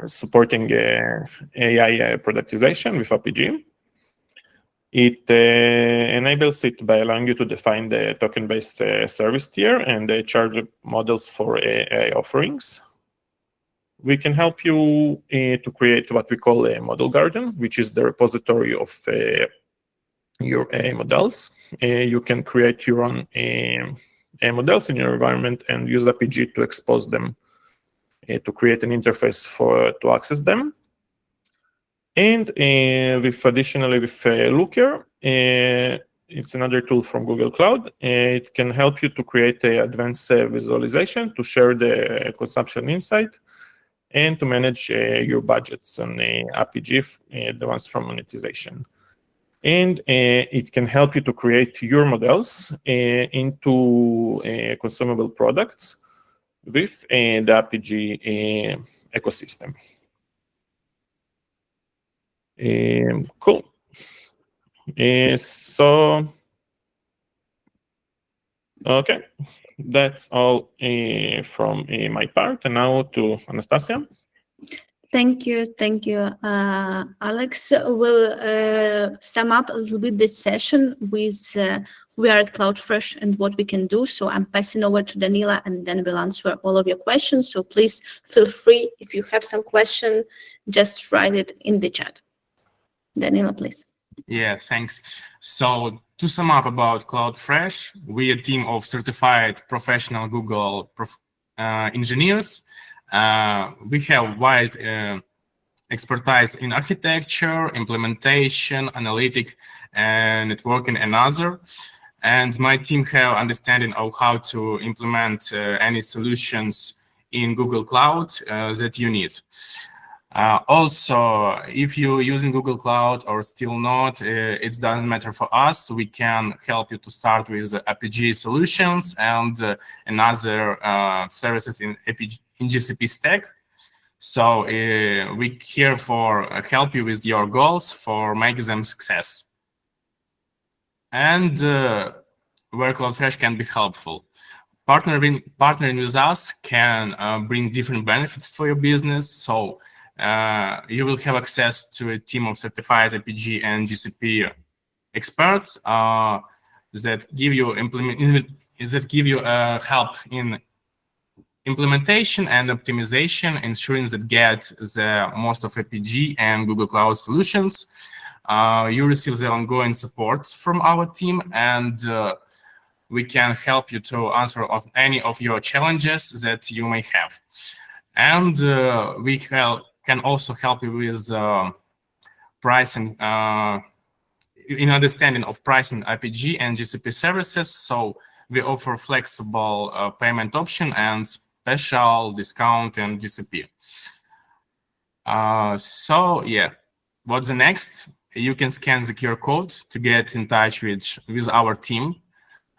supporting AI productization with Apigee. It enables it by allowing you to define the token-based service tier and charge models for AI offerings. We can help you to create what we call a model garden, which is the repository of your AI models. You can create your own models in your environment and use Apigee to expose them to create an interface to access them. And additionally with Looker, it's another tool from Google Cloud. It can help you to create an advanced visualization to share the consumption insight and to manage your budgets on Apigee, the ones from monetization. And it can help you to create your models into consumable products with the Apigee ecosystem. Cool. So, okay, that's all from my part. And now to Anastasia. Thank you, Alex. We'll sum up a little bit this session with we are at Cloudfresh and what we can do. So I'm passing over to Danila, and then we'll answer all of your questions. So please feel free, if you have some question, just write it in the chat. Danila, please. Yeah, thanks. So to sum up about Cloudfresh, we are a team of certified professional Google engineers. We have wide expertise in architecture, implementation, analytic, and networking, and other. And my team have understanding of how to implement any solutions in Google Cloud that you need. Also, if you're using Google Cloud or still not, it doesn't matter for us. We can help you to start with Apigee solutions and other services in GCP stack. So we're here for help you with your goals for making them success. And where Cloudfresh can be helpful. Partnering with us can bring different benefits for your business. So you will have access to a team of certified Apigee and GCP experts that give you help in implementation and optimization, ensuring that get the most of Apigee and Google Cloud solutions. You receive the ongoing support from our team, and we can help you to answer any of your challenges that you may have. And we can also help you with pricing, in understanding of pricing Apigee and GCP services. So we offer flexible payment option and special discount in GCP. So yeah, what's the next? You can scan the QR code to get in touch with our team.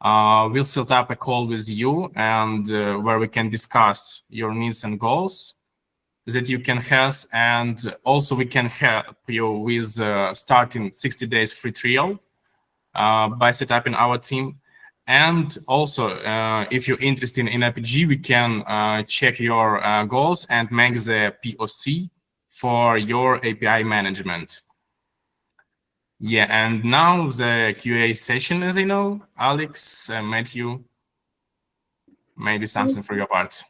We'll set up a call with you, and where we can discuss your needs and goals that you can have, and also we can help you with starting 60 days free trial by setting up in our team. And also, if you're interested in Apigee, we can check your goals and make the POC for your API management. Yeah, and now the QA session, as I know, Alex, Matthew, maybe something for your part.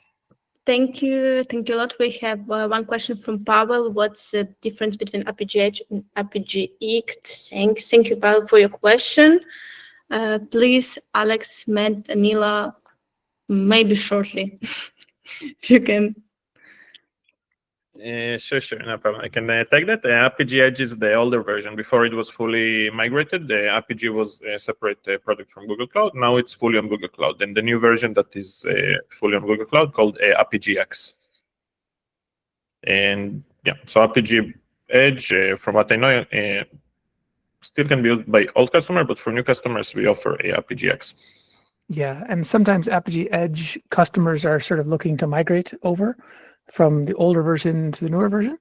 Thank you a lot. We have one question from Pavel. What's the difference between Apigee Edge and Apigee ICT? Thank you, Pavel, for your question. Please, Alex, Matt, Anila, maybe shortly, if you can. Sure, no problem. I can take that. Apigee Edge is the older version. Before it was fully migrated, the Apigee was a separate product from Google Cloud. Now it's fully on Google Cloud. And the new version that is fully on Google Cloud called Apigee X. And yeah, so Apigee Edge, from what I know, still can be used by old customers, but for new customers, we offer Apigee X. Yeah, and sometimes Apigee Edge customers are sort of looking to migrate over from the older version to the newer version.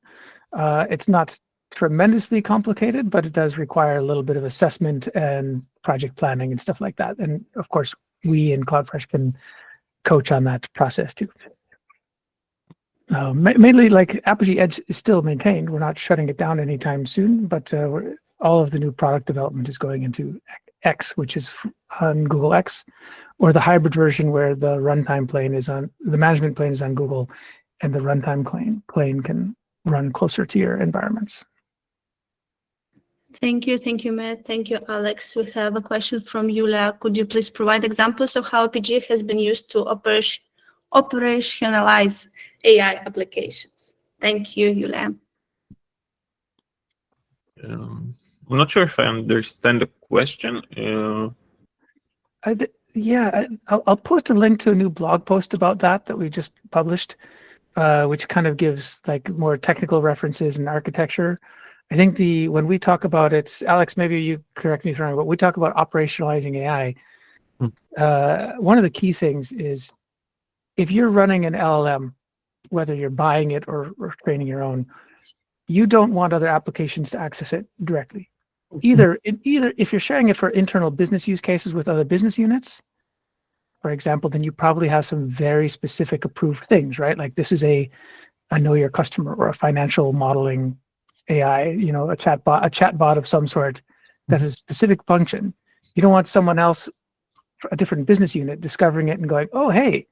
It's not tremendously complicated, but it does require a little bit of assessment and project planning and stuff like that. And of course, we in Cloudfresh can coach on that process too. Mainly, like Apigee Edge is still maintained. We're not shutting it down anytime soon, but all of the new product development is going into X, which is on Google X, or the hybrid version where the runtime plane is on, the management plane is on Google, and the runtime plane can run closer to your environments. Thank you, Matt. Thank you, Alex. We have a question from Yulia. Could you please provide examples of how Apigee has been used to operationalize AI applications? Thank you, Yulia. I'm not sure if I understand the question. I'll post a link to a new blog post about that we just published, which kind of gives like more technical references and architecture. I think when we talk about it, Alex, maybe you correct me if I'm wrong, but we talk about operationalizing AI. One of the key things is if you're running an LLM, whether you're buying it or training your own, you don't want other applications to access it directly. Either if you're sharing it for internal business use cases with other business units, for example, then you probably have some very specific approved things, right? Like this is a know your customer or a financial modeling AI, a chatbot of some sort that has a specific function. You don't want someone else, a different business unit, discovering it and going, oh, hey,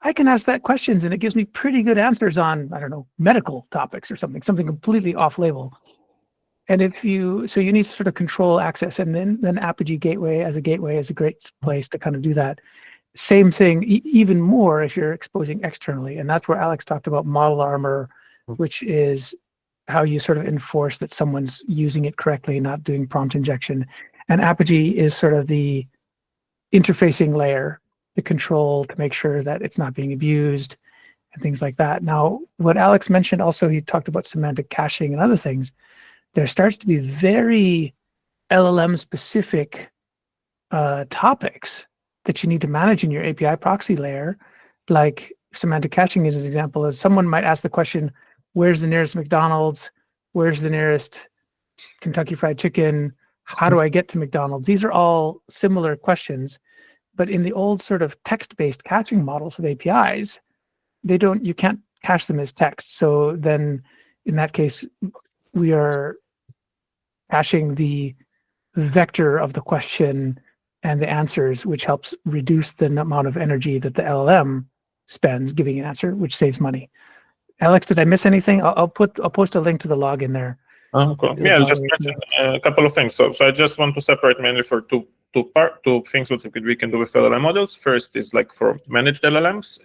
I can ask that questions and it gives me pretty good answers on, I don't know, medical topics or something completely off label. And you need to sort of control access, and then Apigee Gateway as a great place to kind of do that. Same thing, even more if you're exposing externally. And that's where Alex talked about model armor, which is how you sort of enforce that someone's using it correctly, not doing prompt injection. And Apigee is sort of the interfacing layer, the control to make sure that it's not being abused and things like that. Now, what Alex mentioned also, he talked about semantic caching and other things. There starts to be very LLM-specific topics that you need to manage in your API proxy layer. Like semantic caching is an example. As someone might ask the question, where's the nearest McDonald's? Where's the nearest Kentucky Fried Chicken? How do I get to McDonald's? These are all similar questions, but in the old sort of text-based caching models of APIs, you can't cache them as text. So then in that case, we are caching the vector of the question and the answers, which helps reduce the amount of energy that the LLM spends giving an answer, which saves money. Alex, did I miss anything? I'll post a link to the log in there. Cool. Yeah, I'll just mention a couple of things. So I just want to separate mainly for two things that we can do with LLM models. First is like for managed LLMs,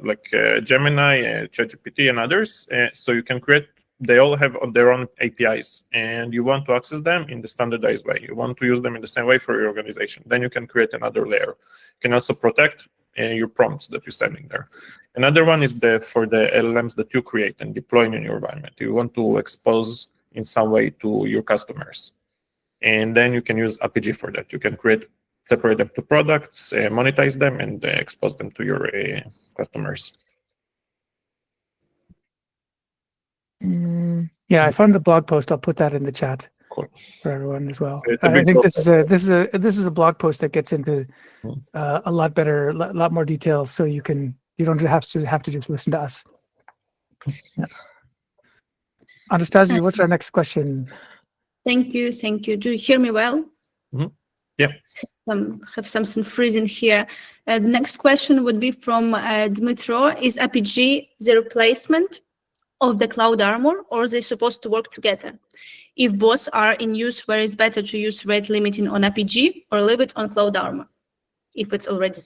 like Gemini, ChatGPT, and others. So you can create. They all have their own APIs, and you want to access them in the standardized way. You want to use them in the same way for your organization. Then you can create another layer. You can also protect your prompts that you're sending there. Another one is for the LLMs that you create and deploy in your environment. You want to expose in some way to your customers. And then you can use Apigee for that. You can separate them to products, monetize them, and expose them to your customers. Yeah, I found the blog post. I'll put that in the chat Cool. for everyone as well. So I think this is a blog post that gets into a lot more detail, so you don't have to just listen to us. Yeah. Anastasia, what's our next question? Thank you. Do you hear me well? Mm-hmm. Yeah. Have something freezing here. The next question would be from Dmitro. Is Apigee the replacement of the Cloud Armor, or are they supposed to work together? If both are in use, where is better to use rate limiting on Apigee or leave it on Cloud Armor, if it's already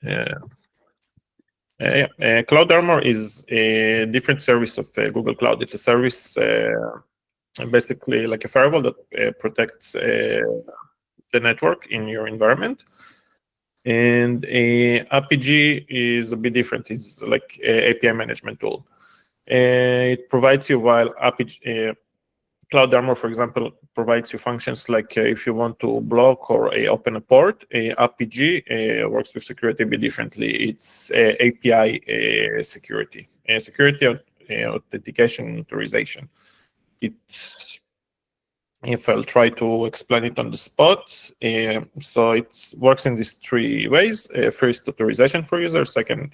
there? Cloud Armor is a different service of Google Cloud. It's a service basically like a firewall that protects the network in your environment. And Apigee is a bit different. It's like an API management tool. It provides you, while Cloud Armor, for example, provides you functions like if you want to block or open a port, Apigee works with security a bit differently. It's API security, authentication, authorization. If I'll try to explain it on the spot, so it works in these three ways. First, authorization for users. Second,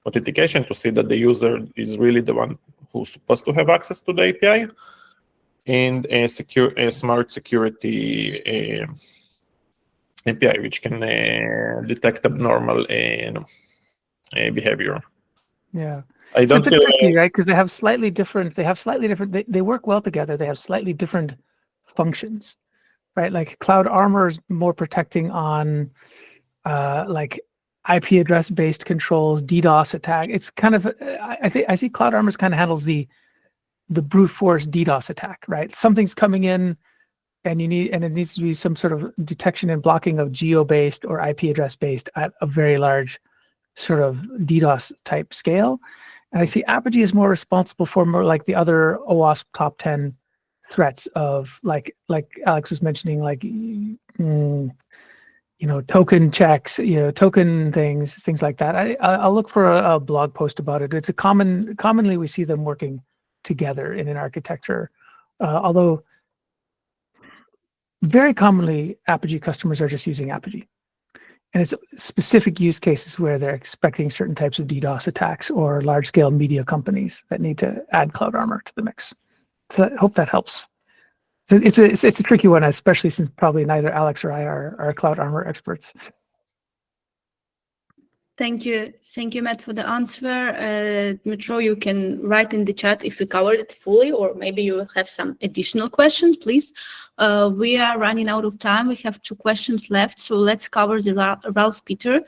authentication to see that the user is really the one who's supposed to have access to the API, and a smart security API, which can detect abnormal behavior. Yeah. It's a bit tricky, right? Because they have slightly different. They work well together. They have slightly different functions, right? Like Cloud Armor is more protecting on like IP address based controls, DDoS attack. It's kind of I see Cloud Armor kind of handles the brute force DDoS attack, right? Something's coming in, and it needs to be some sort of detection and blocking of geo based or IP address based at a very large sort of DDoS type scale. And I see Apigee is more responsible for more like the other OWASP top 10 threats of like Alex was mentioning, like token checks, token things like that. I'll look for a blog post about it. It's commonly we see them working together in an architecture, although very commonly Apigee customers are just using Apigee. And it's specific use cases where they're expecting certain types of DDoS attacks or large-scale media companies that need to add Cloud Armor to the mix. So I hope that helps. So it's a tricky one, especially since probably neither Alex or I are Cloud Armor experts. Thank you, Matt, for the answer. Dmitro, you can write in the chat if we covered it fully, or maybe you will have some additional questions, please. We are running out of time. We have 2 questions left, so let's cover the Ralph Peter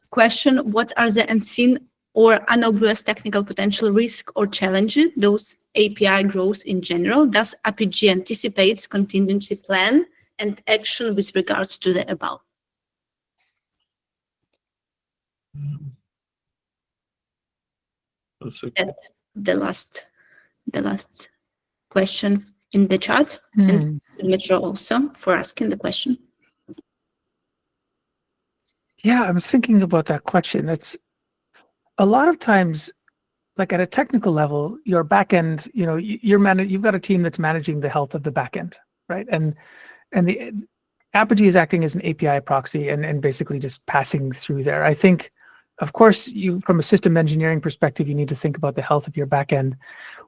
question. What are the unseen or unobvious technical potential risk or challenges those API growth in general? Does Apigee anticipates contingency plan and action with regards to the above? That's the last question in the chat, and Dmitro also for asking the question. Yeah, I was thinking about that question. It's a lot of times, like at a technical level, your backend, you've got a team that's managing the health of the backend, right? And the Apigee is acting as an API proxy and basically just passing through there. I think of course, from a system engineering perspective, you need to think about the health of your backend.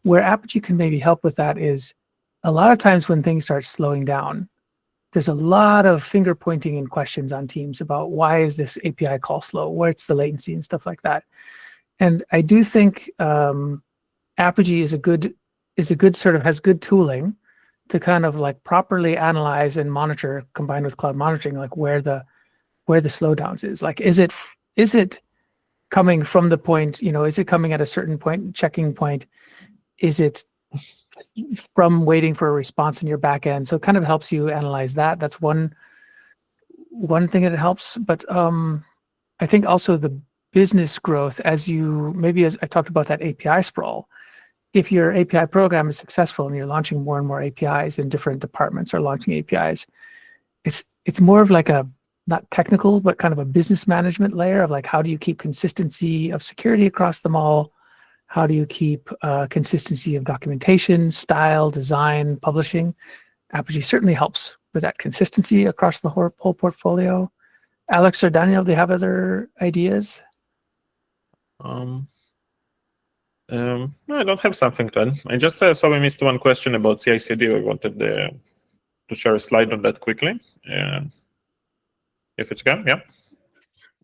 Where Apigee can maybe help with that is a lot of times when things start slowing down, there's a lot of finger pointing and questions on teams about why is this API call slow? What's the latency and stuff like that? And I do think Apigee is a good sort of has good tooling to kind of like properly analyze and monitor, combined with cloud monitoring, like where the slowdowns is. Like, is it coming from the point, is it coming at a certain point, checking point? Is it from waiting for a response in your backend? So it kind of helps you analyze that. That's one thing that it helps. But I think also the business growth, as I talked about that API sprawl. If your API program is successful and you're launching more and more APIs and different departments are launching APIs, it's more of like a not technical, but kind of a business management layer of like, how do you keep consistency of security across them all? How do you keep consistency of documentation, style, design, publishing? Apigee certainly helps with that consistency across the whole portfolio. Alex or Daniel, do you have other ideas? No, I don't have something to add. I just saw we missed one question about CI/CD. I wanted to share a slide on that quickly. If it's gone, yeah.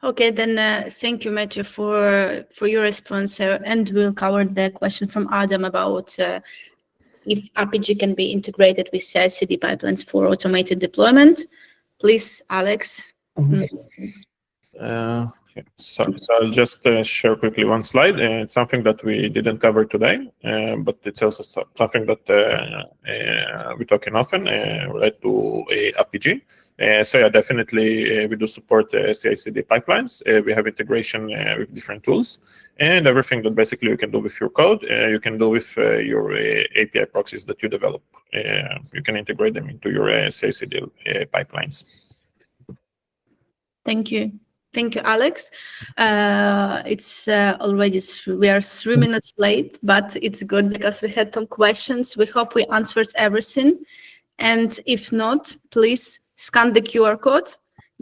Okay, then thank you, Matthew, for your response. And we'll cover the question from Adam about if Apigee can be integrated with CI/CD pipelines for automated deployment. Please, Alex. So I'll just share quickly one slide. It's something that we didn't cover today, but it's also something that we're talking often related to Apigee. So yeah, definitely we do support CI/CD pipelines. We have integration with different tools, and everything that basically you can do with your code, you can do with your API proxies that you develop. You can integrate them into your CI/CD pipelines. Thank you. Thank you, Alex. It's already we are 3 minutes late, but it's good because we had some questions. We hope we answered everything. And if not, please scan the QR code,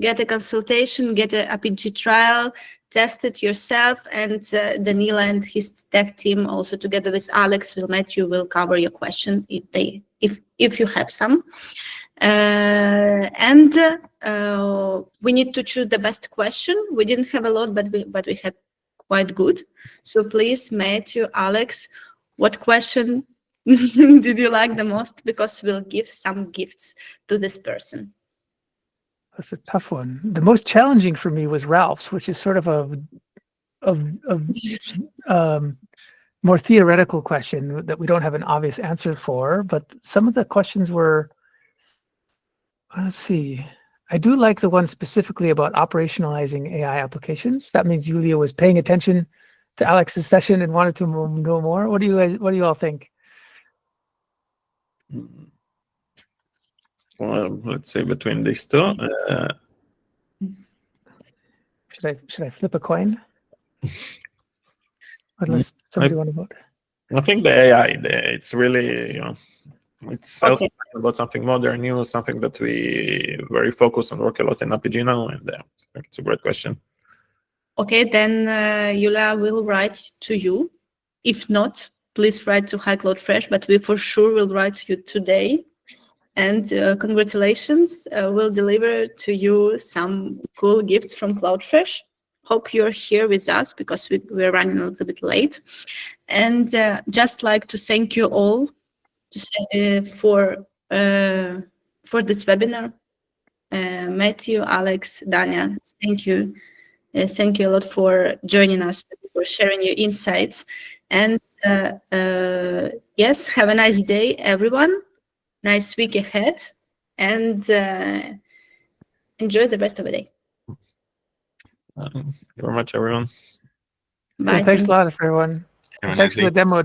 get a consultation, get an Apigee trial, test it yourself, and Danila and his tech team, also together with Alex, Matthew, will cover your question if you have some. And we need to choose the best question. We didn't have a lot, but we had quite good. So please, Matthew, Alex, what question did you like the most? Because we'll give some gifts to this person. That's a tough one. The most challenging for me was Ralph's, which is sort of a more theoretical question that we don't have an obvious answer for. But some of the questions were, let's see. I do like the one specifically about operationalizing AI applications. That means Julia was paying attention to Alex's session and wanted to know more. What do you all think? Well, let's say between these two. Should I flip a coin? Unless somebody want to vote. I think the AI. It's really it's Okay. also about something modern, new, something that we very focus and work a lot in Apigee now, and I think it's a great question. Okay, then Yulia will write to you. If not, please write to Hi Cloudfresh, but we for sure will write to you today. And congratulations, we'll deliver to you some cool gifts from Cloudfresh. Hope you're here with us because we're running a little bit late. And just like to thank you all for this webinar. Matthew, Alex, Dania, thank you. Thank you a lot for joining us, for sharing your insights. And yes, have a nice day, everyone. Nice week ahead, and enjoy the rest of the day. Thank you very much, everyone. Bye. Thanks a lot, everyone. Have a Thanks nice for the day. demo.